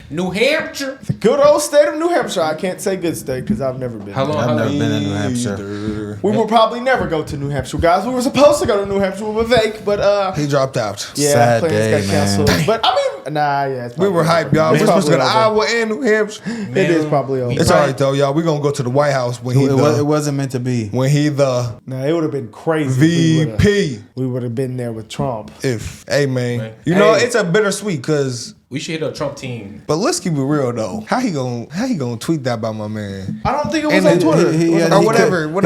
New Hampshire. The good old state of New Hampshire. I can't say good state because I've never been. How long? I've never been in New Hampshire. We will probably never go to New Hampshire, guys. We were supposed to go to New Hampshire with Vivek, but he dropped out. Yeah, Sad plans day, got canceled. man. But I mean, yeah. We were hyped, y'all. We're supposed to go to over. Iowa and New Hampshire. It is probably over. It's all right though, y'all. We're gonna go to the White House when It wasn't meant to be. when he the Nah, it would have been crazy. VP. We would have been there with Trump. Hey man, you know it's a bittersweet because. We should hit a Trump team. But let's keep it real though. How he gonna tweet that about my man? I don't think it was on Twitter. Or whatever it was.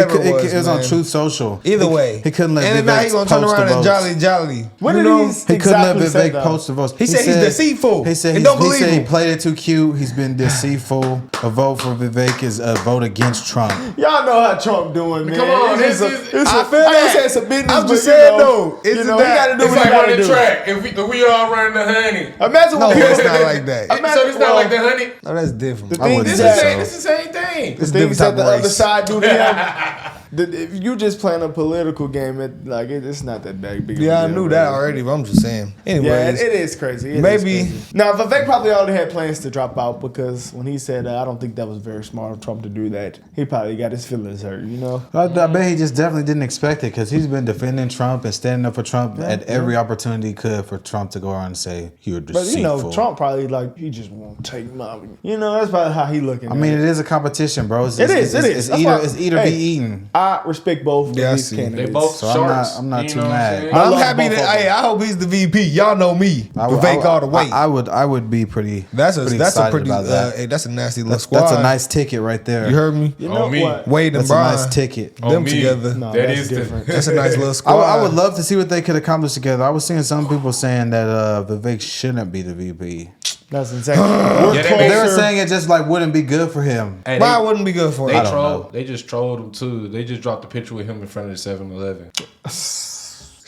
It was man. on Truth Social. Either way, he couldn't let and now Vivek he gonna turn post around the and votes. jolly. What You did know? he He couldn't let exactly say, Vivek though? post the votes. He said he's deceitful. He said and don't believe he him. played it too cute. He's been deceitful. A vote for Vivek is a vote against Trump. Y'all know how Trump doing, man. Come on, it's I I feel ain't saying it's a business. I'm just but, saying, you know, though, you isn't know, he that- got to do It's what like he got running to do. track. If we all running the honey. Imagine No, what it's not like that. So it's not like the honey. No, that's different. The I thing wouldn't is say that so. It's the same thing. the It's things different that type the of other race. side do to him. If you just playing a political game, it's not that big. Yeah, I of a deal, knew really. that already, but I'm just saying. Yeah, Anyways, it is crazy. It Maybe- is crazy. Now, Vivek probably already had plans to drop out because when he said, I don't think that was very smart of Trump to do that, he probably got his feelings hurt, you know? I bet he just definitely didn't expect it because he's been defending Trump and standing up for Trump at every opportunity he could for Trump to go around and say you're But, deceitful. you know, Trump probably he just won't take my, you know, that's probably how he looking at I mean, it. it is a competition, bro. It is. It's That's eat why- or hey, be eaten. I respect both of Yeah, I these see. candidates. They both So I'm sharks. not you too know what I'm mad. saying? but I'm love happy both of that. them. Hey, I hope he's the VP. Y'all know me. Vivek all the way. I would be pretty. That's pretty a excited pretty. about that. Hey, that's a nasty little squad. That's a nice ticket right there. You heard me? You know On me. what? Wade and That's a Brian. nice ticket. On Them me. together. No, That that's is different. That's a nice little squad. I would love to see what they could accomplish together. I was seeing some people saying that Vivek shouldn't be the VP. That's insane. Yeah, They were saying it just like wouldn't be good for him. Hey, Why wouldn't be good for They him? trolled. They just trolled him too. They just dropped a picture with him in front of the 7-Eleven.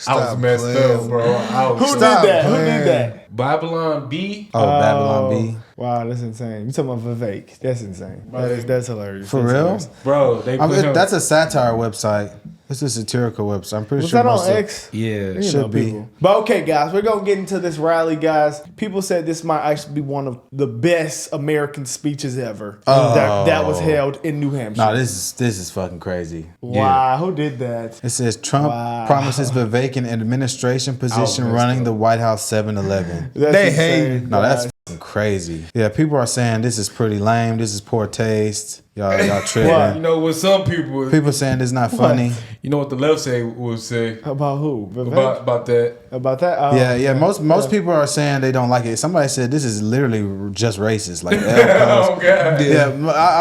I was messed up, bro. Who did that? Who did that? Babylon B. Oh, Babylon B. Wow, that's insane. You talking about Vivek? That's insane. That's hilarious. For That's real? hilarious. Bro, they put him. That's a satire website. It's a satirical website. I'm pretty Was sure that on most of- X? Yeah. You Should know, be. people. But okay, guys, we're gonna get into this rally, guys. People said this might actually be one of the best American speeches ever that was held in New Hampshire. No, this is fucking crazy. Wow, who did that? It says Trump promises Vivek an administration position messed running up. the White House 7-Eleven. That's They insane, hate- No, that's guys. fucking crazy. Yeah, people are saying this is pretty lame. This is poor taste. Y'all tripping. What? You know what some people. People saying this not funny. You know what the left will say About who? Vivek? about that. About that? Oh, Yeah. Most people are saying they don't like it. Somebody said this is literally just racist. Like, Oh God. yeah,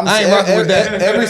I ain't rocking with that. Every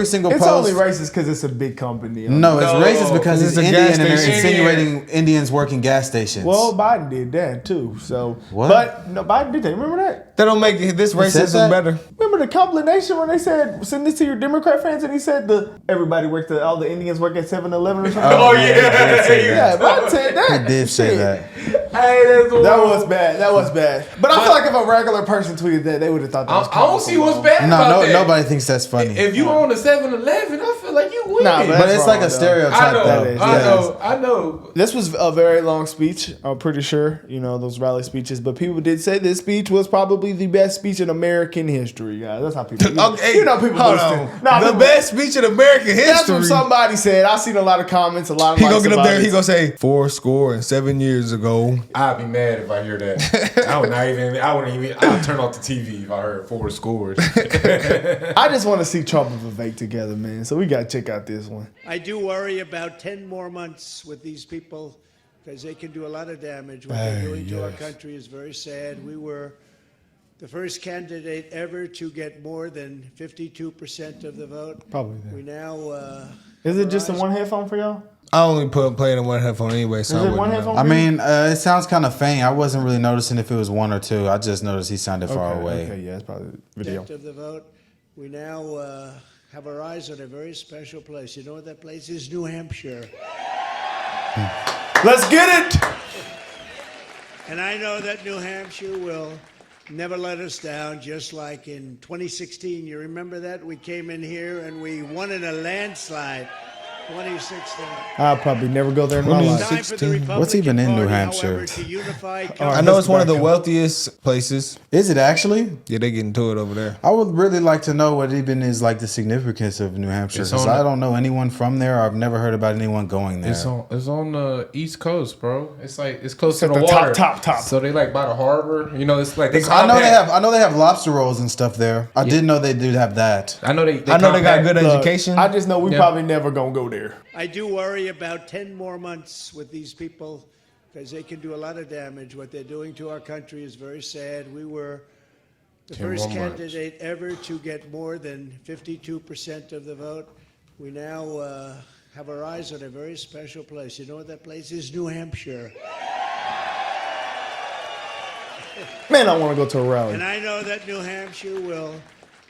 single It's post. only racist because it's a big company. No, it's No, racist because it's it's a Indian gas and they're station. insinuating Indians working gas stations. Well, Biden did that too. So, What? But no, Biden did that. Remember that? That don't make this said racism that? better. Remember the compilation when they said send this to your Democrat fans, and he said everybody worked all the Indians work at 7-Eleven or something. Oh yeah, he did say yeah. Yeah, Biden said that. he did say Shit. that. Hey, that's That was bad. That was bad. But I feel like if a regular person tweeted that, they would have thought that was I don't see what's bad about that. Nobody thinks that's funny. If you own a 7-Eleven, I feel like you win. Nah, but it's like a wrong, though. stereotype. I know. though. is, I yeah. know. I know. This was a very long speech. I'm pretty sure, those rally speeches. But people did say this speech was probably the best speech in American history, guys. That's how people. Okay, people. hold listen. on. Nah, The people- best speech in American That's what history. somebody said. I seen a lot of comments. A lot of He likes gonna get up about there. it. He gonna say 7 years ago. I'd be mad if I hear that. I wouldn't even. I'd turn off the TV if I heard 4 scores. I just want to see Trump and Vivek together, man. So we gotta check out this one. I do worry about 10 more months with these people because they can do a lot of damage. What they're doing to our country is very sad. We were the first candidate ever to get more than 52% of the vote. Probably. We now. Is it just in one headphone for y'all? I only play it in one headphone anyway. So Is I it one wouldn't headphone? know. I mean, it sounds kind of faint. I wasn't really noticing if it was 1 or 2. I just noticed he sounded far away. Okay, yeah, it's probably video. Of the vote. We now have our eyes on a very special place. You know what that place is? New Hampshire. Let's get it. And I know that New Hampshire will never let us down, just like in 2016. You remember that? We came in here and we won in a landslide. 2016. I'll probably never go there in my life. Time for the 16. Republican What's even in New Party, Hampshire? however, to unify I know it's one of the back up. wealthiest places. Is it actually? Yeah, they getting to it over there. I would really like to know what even is like the significance of New Hampshire, It's because on I the- don't know anyone from there. I've never heard about anyone going there. It's on the East Coast, bro. It's like it's close It's to the at the water. top. So they like by the harbor. You know, it's like they I know they compact. have. I know they have lobster rolls and stuff there. I did know they did have that. I know they I know they got compact. good education. I just know we Yeah. probably never gonna go there. I do worry about 10 more months with these people because they can do a lot of damage. What they're doing to our country is very sad. We were the 10 first more months. candidate ever to get more than 52% of the vote. We now have our eyes on a very special place. You know what that place is? New Hampshire. Man, I want to go to a rally. And I know that New Hampshire will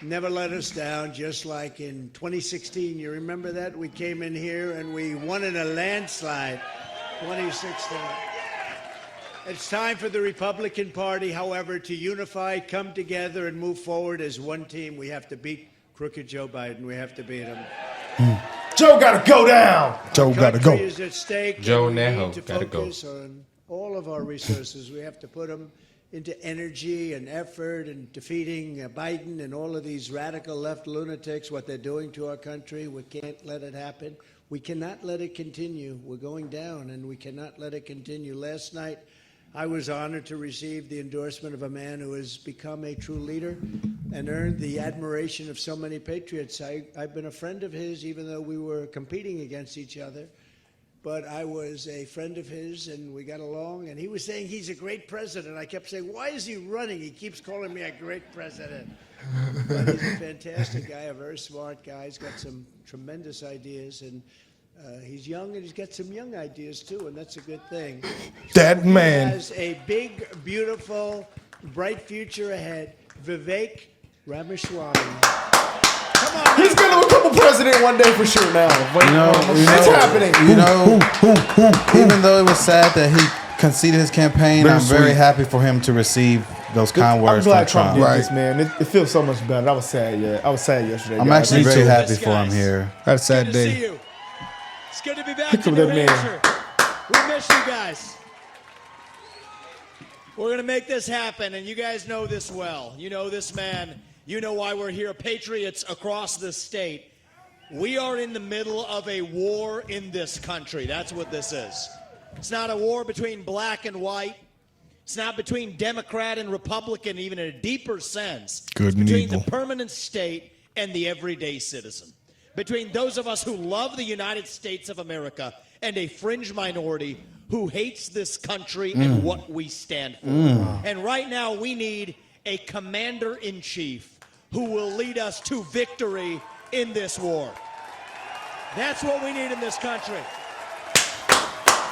never let us down, just like in 2016. You remember that? We came in here and we won in a landslide. 2016. It's time for the Republican Party, however, to unify, come together, and move forward as one team. We have to beat crooked Joe Biden. We have to beat him. Joe gotta go down. Joe got to Country go. is at stake. Joe and we Neho need to gotta go. focus on all of our resources. We have to put them into energy and effort and defeating Biden and all of these radical left lunatics, what they're doing to our country. We can't let it happen. We cannot let it continue. We're going down, and we cannot let it continue. Last night, I was honored to receive the endorsement of a man who has become a true leader and earned the admiration of so many patriots. I've been a friend of his, even though we were competing against each other. But I was a friend of his, and we got along. And he was saying he's a great president. I kept saying, why is he running? He keeps calling me a great president. But he's a fantastic guy, a very smart guy. He's got some tremendous ideas. And he's young, and he's got some young ideas, too, and that's a good thing. That He man. has a big, beautiful, bright future ahead. Vivek Ramaswamy. Come on. He's gonna become a president one day for sure now. It's happening. Even though it was sad that he conceded his campaign, I'm very sweet. happy for him to receive those kind I'm words glad from Trump Trump. did this, man. It feels so much better. I was sad. Yeah, I was sad yesterday. I'm guys. actually Me very too. happy Yes, for him guys. here. That's a sad Good to see day. you. It's good to be back Look in at New that man. Hampshire. We miss you guys. We're going to make this happen, and you guys know this well. You know this man. You know why we're here. Patriots across the state. We are in the middle of a war in this country. That's what this is. It's not a war between black and white. It's not between Democrat and Republican, even in a deeper sense. Good It's and between evil. the permanent state and the everyday citizen. Between those of us who love the United States of America and a fringe minority who hates this country and what we stand for. And right now we need a commander-in-chief who will lead us to victory in this war. That's what we need in this country.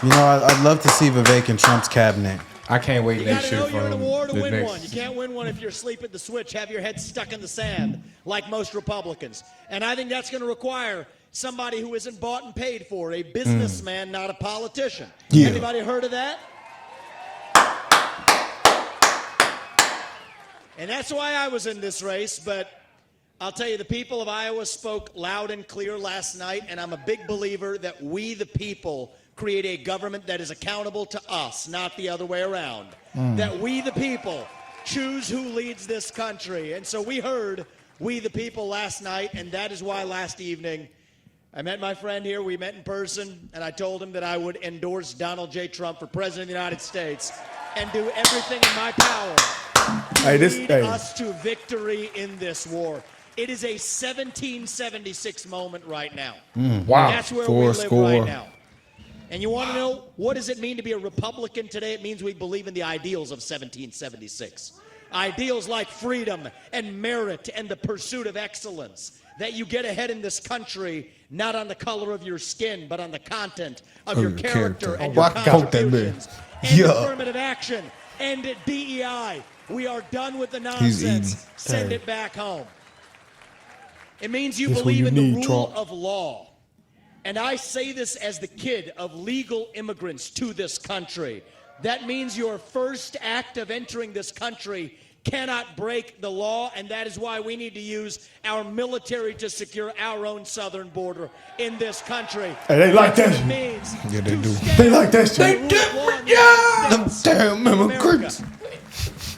You know, I'd love to see Vivek in Trump's cabinet. I can't wait You next gotta year know you're in a for war to the win next. one. You can't win one if you're asleep at the switch, have your head stuck in the sand like most Republicans. And I think that's going to require somebody who isn't bought and paid for, a businessman, not a politician. Yeah. Anybody heard of that? And that's why I was in this race, but I'll tell you, the people of Iowa spoke loud and clear last night, and I'm a big believer that we, the people, create a government that is accountable to us, not the other way around. That we, the people, choose who leads this country. And so we heard we, the people, last night, and that is why last evening I met my friend here. We met in person, and I told him that I would endorse Donald J. Trump for President of the United States and do everything in my power to lead us to victory in this war. It is a 1776 moment right now. Wow. That's where Four we live score. right now. And you want to know, what does it mean to be a Republican today? It means we believe in the ideals of 1776. Ideals like freedom and merit and the pursuit of excellence. That you get ahead in this country, not on the color of your skin, but on the content of your character and your I quote that man. contributions. And Yeah. affirmative action. And DEI. We are done with the nonsense. eating. Send it back home. It means you This what believe you in the need, rule Trump. of law. And I say this as the kid of legal immigrants to this country. That means your first act of entering this country cannot break the law, and that is why we need to use our military to secure our own southern border in this country. Hey, they like that shit. Yeah, they do. They like that shit. They different, yeah. Them damn immigrants.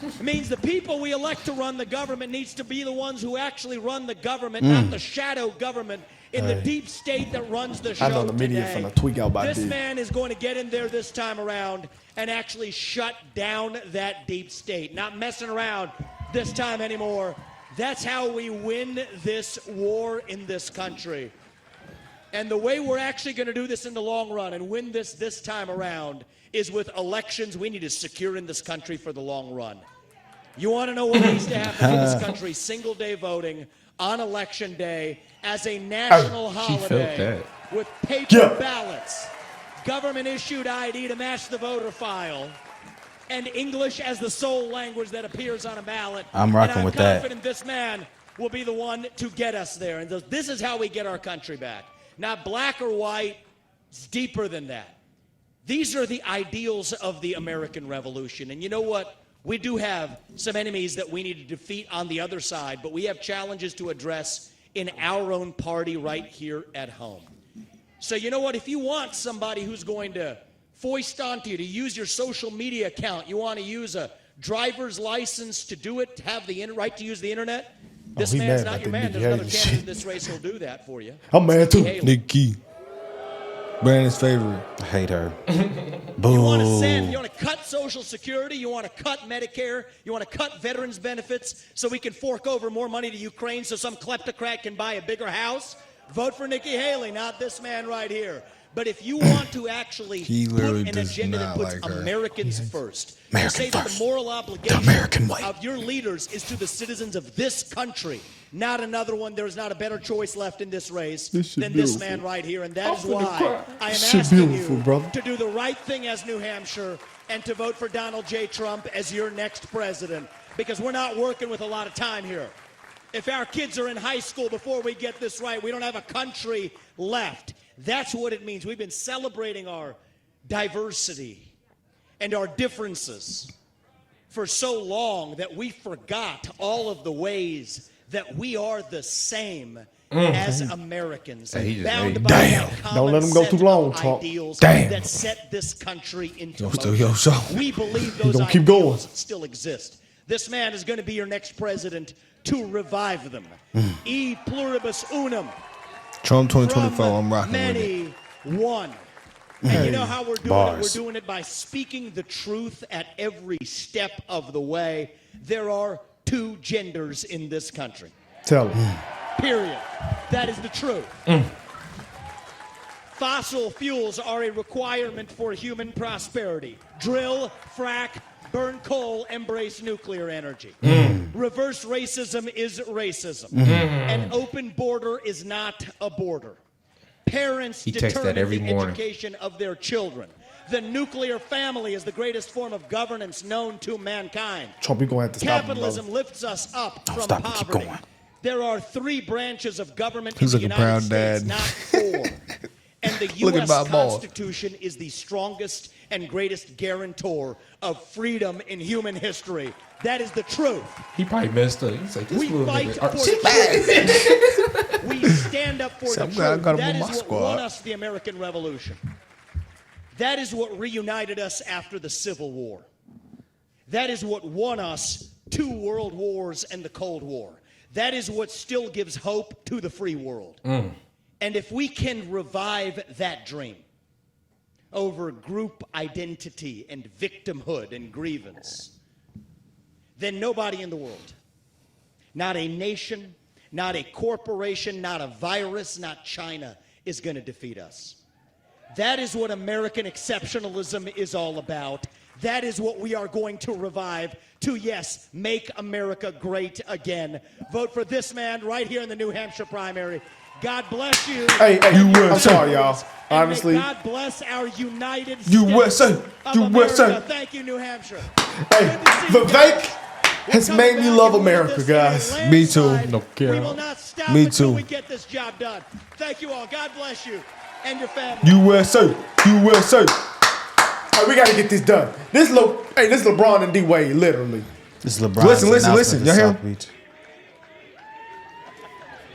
It means the people we elect to run the government needs to be the ones who actually run the government, not the shadow government in the deep state that runs the show I know the media today. finna tweak out by this this. man is going to get in there this time around and actually shut down that deep state. Not messing around this time anymore. That's how we win this war in this country. And the way we're actually going to do this in the long run and win this time around is with elections we need to secure in this country for the long run. You want to know what needs to happen in this country? Single day voting on election day as a national holiday with paper ballots, government issued ID to match the voter file, and English as the sole language that appears on a ballot. I'm rocking with that. I'm confident this man will be the one to get us there. And this is how we get our country back. Not black or white, it's deeper than that. These are the ideals of the American Revolution. And you know what? We do have some enemies that we need to defeat on the other side, but we have challenges to address in our own party right here at home. So you know what? If you want somebody who's going to foist onto you to use your social media account, you want to use a driver's license to do it, to have the right to use the internet, this man's not your man. There's another candidate in this race who'll do that for you. I'm mad too. Nikki. Brandon's favorite. I hate her. Boo. You want to send, you want to cut Social Security, you want to cut Medicare, you want to cut veterans benefits so we can fork over more money to Ukraine so some kleptocrat can buy a bigger house? Vote for Nikki Haley, not this man right here. But if you want to actually put an agenda that puts Americans first, to say that the moral obligation of your leaders is to the citizens of this country, not another one. There's not a better choice left in this race than this man right here. And that is why I am asking you to do the right thing as New Hampshire and to vote for Donald J. Trump as your next president, because we're not working with a lot of time here. If our kids are in high school before we get this right, we don't have a country left. That's what it means. We've been celebrating our diversity and our differences for so long that we forgot all of the ways that we are the same as Americans. Bound by our Don't let them go too long, Trump. Ideals that set this country into motion. We believe those ideals still exist. This man is going to be your next president to revive them. E pluribus unum. Trump 2024, I'm rocking many with it. One. And you know how we're doing it? We're doing it by speaking the truth at every step of the way. There are two genders in this country. Tell him. Period. That is the truth. Fossil fuels are a requirement for human prosperity. Drill, frack, burn coal, embrace nuclear energy. Reverse racism is racism. An open border is not a border. Parents determine the education of their children. The nuclear family is the greatest form of governance known to mankind. Trump, you're going to have to stop him, Capitalism lifts us up from poverty. There are 3 branches of government He's in the like a proud United States, dad. not 4. And the U.S. Constitution is the strongest and greatest guarantor of freedom in human history. That is the truth. He probably messed up. He's like, this We little fight nigga. for the truth. We stand up for the truth. That is what won us the American Revolution. That is what reunited us after the Civil War. That is what won us 2 world wars and the Cold War. That is what still gives hope to the free world. And if we can revive that dream over group identity and victimhood and grievance, then nobody in the world, not a nation, not a corporation, not a virus, not China, is going to defeat us. That is what American exceptionalism is all about. That is what we are going to revive to, yes, make America great again. Vote for this man right here in the New Hampshire primary. God bless you. Hey, I'm sorry, y'all. Honestly. God bless our United States USA. of America. USA. Thank you, New Hampshire. Hey, Vivek has made me love America, guys. Me too. No care. We will not stop Me until too. we get this job done. Thank you all. God bless you and your family. USA. USA. Hey, we got to get this done. This is LeBron and D-Wade, literally. This is LeBron's Listen. Y'all hear him?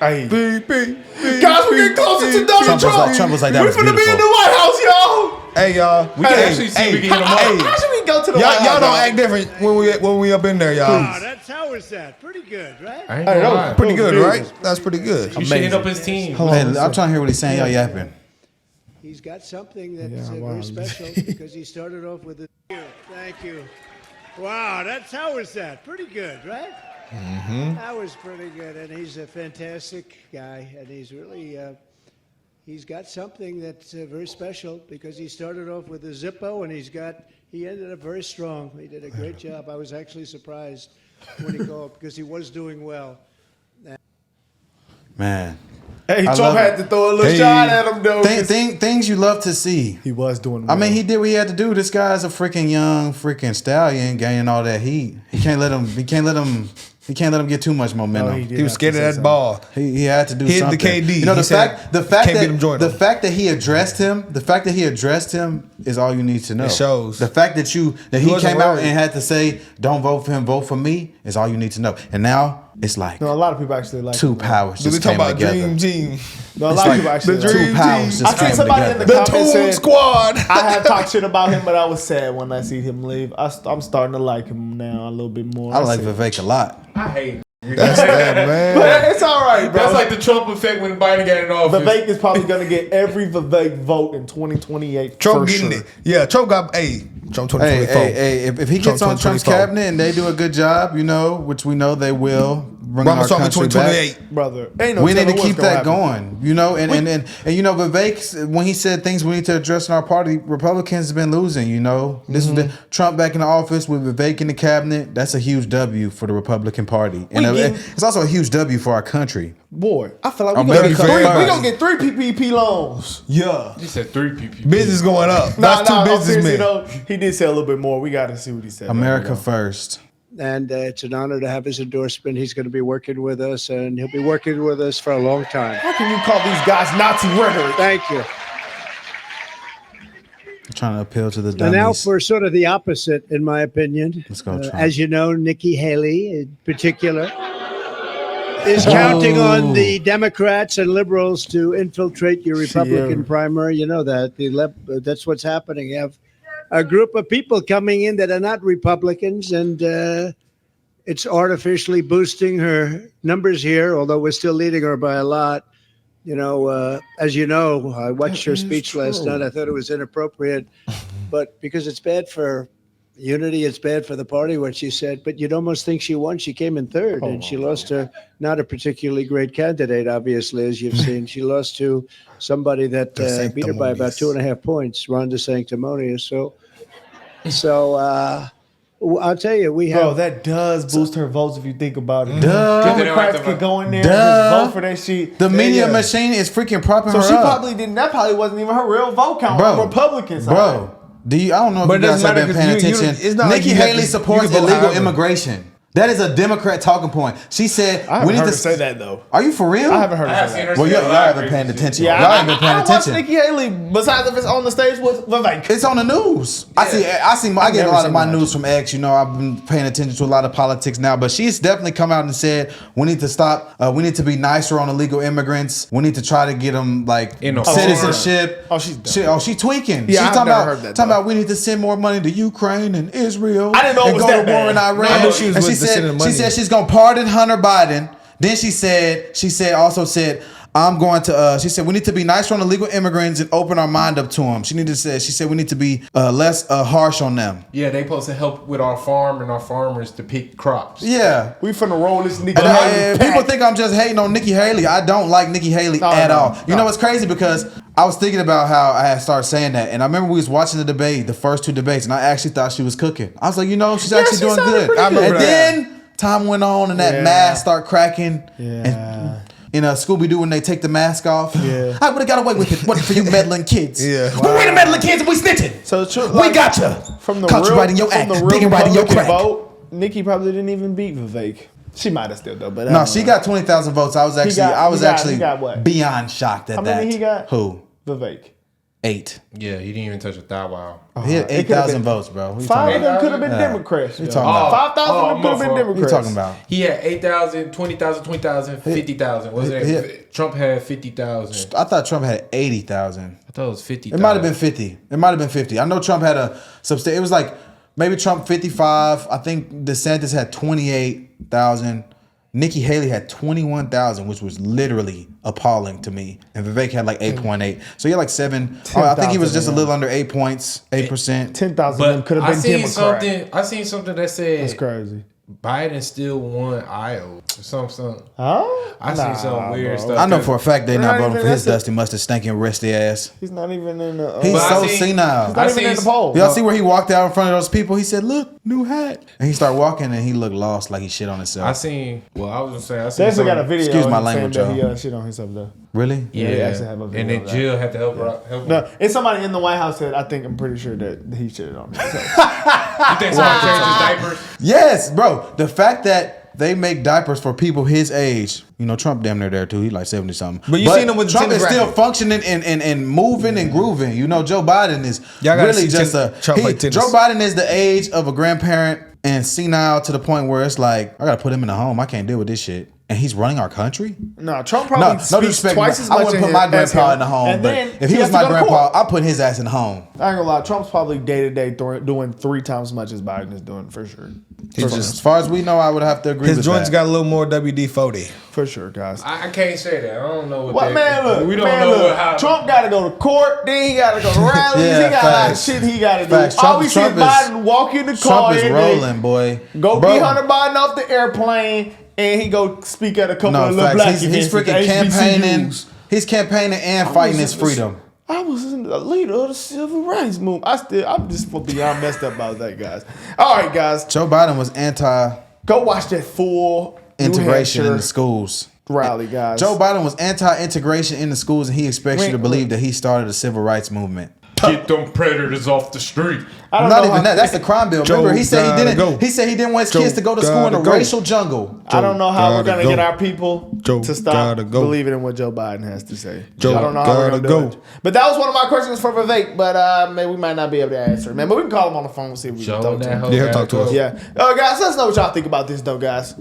Hey. Beep. Guys, we get closer to Donald Trump. Trump was like, that we was finna be in beautiful. the White House, y'all. Hey, y'all. We can actually see we can hit him up. How should we go to the White House? Y'all don't act different when we up in there, y'all. Wow, how was that? Pretty good, right? I ain't gonna lie. Pretty good, right? That's pretty good. You should hit up his team. Hey, I'm trying to hear what he's saying. Y'all yapping. He's got something that's very special because he started off with Thank you. Wow, how was that? Pretty good, right? Mm-hmm. That was pretty good, and he's a fantastic guy, and he's really he's got something that's very special because he started off with a Zippo, and he ended up very strong. He did a great job. I was actually surprised when he called because he was doing well. Man. Hey, Trump had to throw a little shot at him, though. Things you love to see. He was doing well. I mean, he did what he had to do. This guy's a freaking young freaking stallion gaining all that heat. He can't let him get too much momentum. He was scared of that ball. He had to do Hit something. the KD. You know, the fact that he addressed him is all you need to know. It shows. The fact that he came out and had to say, "Don't vote for him, vote for me," is all you need to know. And now it's like a lot of people actually like two powers just came about together. Dream Team. No, a lot of people actually the like Dream Two powers Team. just I seen came somebody in the together. The comments Toon said, Squad. I have talked shit about him, but I was sad when I see him leave. I'm starting to like him now a little bit more. I like Vivek a lot. I hate That's that, man. But it's all right, bro. That's like the Trump effect when Biden got in office. Vivek is probably going to get every Vivek vote in 2028. Trump for getting sure. it. Yeah, Trump got Trump 2024. Hey, if he gets on Trump's 2024. cabinet and they do a good job, which we know they will, bringing our Ramaswamy country 2028. back. Brother. Ain't no We need telling to what's keep gonna that happen. going, and Vivek, when he said things we need to address in our party, Republicans have been losing, This was Trump back in the office with Vivek in the cabinet. That's a huge W for the Republican Party. And it's also a huge W for our country. Boy, I feel like America we're first. going to get 3 PPP loans. Yeah. You said 3 PPP. Business going up. That's two businessmen. He did say a little bit more. We got to see what he said. America first. And it's an honor to have his endorsement. He's going to be working with us, and he'll be working with us for a long time. How can you call these guys Nazi rhetoric? Thank you. Trying to appeal to the dummies. And now for sort of the opposite, in my opinion. Let's go, Trump. As you know, Nikki Haley in particular is counting on the Democrats and liberals to infiltrate your Republican primary. You know that. That's what's happening. You have a group of people coming in that are not Republicans, and it's artificially boosting her numbers here, although we're still leading her by a lot. As you know, I watched her speech last night. I thought it was inappropriate, but because it's bad for unity, it's bad for the party, what she said. But you'd almost think she won. She came in third, and she lost to not a particularly great candidate, obviously, as you've seen. She lost to somebody that beat her by about 2.5 points, Ron DeSanctimonious. So I'll tell you, we have. Bro, that does boost her votes if you think about it. Democrats could go in there and just vote for that shit. The media machine is freaking propping her up. So she probably didn't. That probably wasn't even her real vote count. Bro, Republicans, bro. I don't know if you guys have been paying attention. Nikki Haley supports illegal immigration. That is a Democrat talking point. She said, I haven't heard her say that, though. Are you for real? I haven't heard her say that. Well, y'all haven't been paying attention. Yeah, y'all haven't been paying attention. I watch Nikki Haley, besides if it's on the stage with Vivek. It's on the news. I get a lot of my news from X. I've been paying attention to a lot of politics now, but she's definitely come out and said we need to stop. We need to be nicer on illegal immigrants. We need to try to get them citizenship. She's tweaking. Yeah, she's I've never heard that. Talking about we need to send more money to Ukraine and Israel. I didn't know it was that bad. War in Iran. I knew she was and with the sending money. she said she's gonna pardon Hunter Biden. Then she said I'm going to. She said we need to be nicer on illegal immigrants and open our mind up to them. She said we need to be less harsh on them. Yeah, they supposed to help with our farm and our farmers to pick crops. Yeah, we finna roll this Nikki Haley. People think I'm just hating on Nikki Haley. I don't like Nikki Haley at all. You know what's crazy? Because I was thinking about how I had started saying that, and I remember we was watching the debate, the first 2 debates, and I actually thought she was cooking. I was like, she's actually doing good. I remember and then time went on, and that mask started cracking. Yeah. In Scooby-Doo when they take the mask off. Yeah. I would have got away with it. Wasn't for you meddling kids. Yeah. But we the meddling kids and we snitching. So true, we got you. From the Caught you real, right in your act. Digging right in your crack. vote, Nikki probably didn't even beat Vivek. She might have still though, but no, she got 20,000 votes. I was actually got what? beyond shocked at that. How many he got? Who? Vivek. 8. Yeah, he didn't even touch a thou wow. He had 8,000 votes, bro. 5 of them could have been Democrats. What you talking about? 5,000 of them could have been What you Democrats. talking about? He had 8,000, 20,000, 20,000, 50,000. Was it? Trump had 50,000. I thought Trump had 80,000. I thought it was 50,000. It might have been 50. It might have been 50. I know Trump had a substantial. It was like maybe Trump 55. I think DeSantis had 28,000. Nikki Haley had 21,000, which was literally appalling to me. And Vivek had like 8.8. So he had like 7. I think he was just a little under 8 points, 8%. 10,000 of them could have been Democrat. I seen something that said That's crazy. Biden still won Iowa. Something. Huh? I seen some weird stuff. I know for a fact they're not not voting even- for his that's dusty mustard stinking rusty ass. He's not even in the. He's But I so seen- senile. He's not even in the poll. Y'all see where he walked out in front of those people? He said, "Look, new hat," and he started walking, and he looked lost, like he shit on himself. I seen. Well, I was gonna say. I They seen. actually got a something- video. Excuse of my him saying language, that y'all. he shit on himself though. Really? Yeah, they actually have a video and then of that. Jill had to help her. Help No, it's somebody in the White House said. I'm pretty sure that he shitted on himself. You think someone changed his diapers? Yes, bro. The fact that they make diapers for people his age. You know, Trump damn near there too. He like 70 something. But you seen him with the Trump is tennis still racket. functioning and moving and grooving. You know, Joe Biden is Y'all gotta really see just Trump play tennis. Joe Biden is the age of a grandparent and senile to the point where it's like, I gotta put him in a home. I can't deal with this shit. And he's running our country? No, Trump probably No speaks disrespect. twice as I much wouldn't in put my as grandpa him. in the home. And But then if he was has to my go to grandpa, court. I'd put his ass in the home. I ain't gonna lie. Trump's probably day to day doing 3 times as much as Biden is doing for sure. As far as we know, I would have to agree His with joints that. got a little more WD-40. For sure, guys. I can't say that. I don't know what. What man? Look, we don't man, know look. what happened. Trump got to go to court. Then he got to go to rallies. Yeah, he got a lot of facts. shit he got to do. Facts. All we see is Trump is- Biden walk in the car. Trump is and then rolling, boy. Go Bro. get Hunter Biden off the airplane, and he go speak at a couple No, of little facts. black He's events. freaking at campaigning. HBCUs. He's campaigning and fighting his freedom. I was in the leader of the civil rights movement. I'm just beyond messed up about that, guys. All right, guys, Joe Biden was anti-integration go watch that full New in Hampshire the schools. rally, guys. Joe Biden was anti-integration in the schools, and he expects you to Wait, believe that he started a civil rights movement. Get them predators off the street. I don't Not know even how- that. That's the crime bill. Joe Remember, he said he gotta didn't. go. He said he didn't want his Joe kids to go to school in a gotta go. racial jungle. I don't know how we're gotta gonna go. get our people Joe to stop gotta go. believing in what Joe Biden has to say. Joe I don't know how we're gotta gonna do go. it. But that was one of my questions for Vivek. But man, we might not be able to answer it, man. But we can call him on the phone and see if we can Joe talk to that him. hoe Yeah, gotta talk to go. us. Yeah, guys, let us know what y'all think about this, though, guys.